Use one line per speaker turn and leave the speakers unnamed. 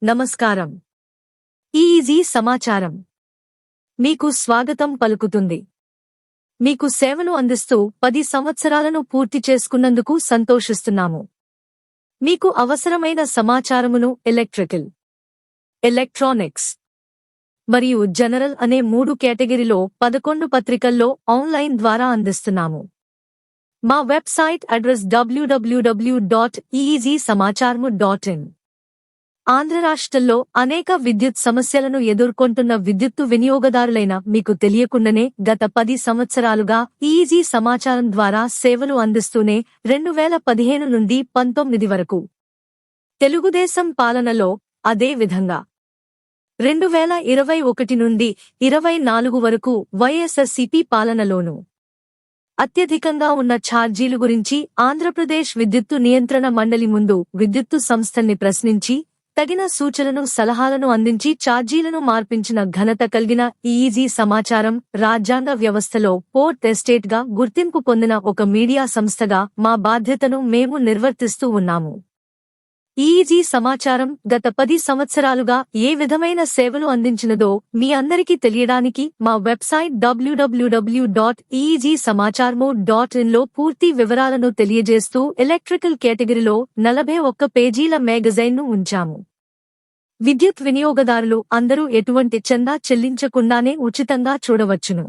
నమస్కారం. ఈజీ సమాచారం మీకు స్వాగతం పలుకుతుంది. మీకు సేవలు అందిస్తూ 10 సంవత్సరాలను పూర్తి చేసుకున్నందుకు సంతోషిస్తున్నాము. మీకు అవసరమైన సమాచారమును ఎలక్ట్రానిక్స్ మరియు జనరల్ అనే 3 కేటగిరీలో 11 పత్రికల్లో ఆన్లైన్ ద్వారా అందిస్తున్నాము. మా వెబ్సైట్ అడ్రస్ www.easysamacharam.in. ఆంధ్ర రాష్ట్రంలో అనేక విద్యుత్ సమస్యలను ఎదుర్కొంటున్న విద్యుత్తు వినియోగదారులైన మీకు తెలియకుండానే గత 10 సంవత్సరాలుగా ఈజీ సమాచారం ద్వారా సేవలు అందిస్తూనే 2015 నుండి 19 వరకు తెలుగుదేశం పాలనలో, అదే విధంగా 2021 నుండి 24 వరకు వైఎస్ఆర్సీపీ పాలనలోనూ అత్యధికంగా ఉన్న ఛార్జీలు గురించి ఆంధ్రప్రదేశ్ విద్యుత్తు నియంత్రణ మండలి ముందు విద్యుత్తు సంస్థల్ని ప్రశ్నించి తగిన సూచనలను సలహాలను అందించి ఛార్జీలను మార్పించిన ఘనత కలిగిన ఈజీ సమాచారం రాజ్యాంగ వ్యవస్థలో పోర్ట్ ఎస్టేట్ గా గుర్తింపు పొందిన ఒక మీడియా సంస్థగా మా బాధ్యతను మేము నిర్వర్తిస్తూ ఉన్నాము. ఈజీ సమాచారం గత 10 సంవత్సరాలుగా ఏ విధమైన సేవలు అందించినదో మీ అందరికీ తెలియడానికి మా వెబ్సైట్ www.easysamacharam.in లో పూర్తి వివరాలను తెలియజేస్తూ ఎలక్ట్రికల్ కేటగిరీలో 41 పేజీల మ్యాగజైన్ను ఉంచాము. విద్యుత్ వినియోగదారులు అందరూ ఎటువంటి చందా చెల్లించకుండానే ఉచితంగా చూడవచ్చును.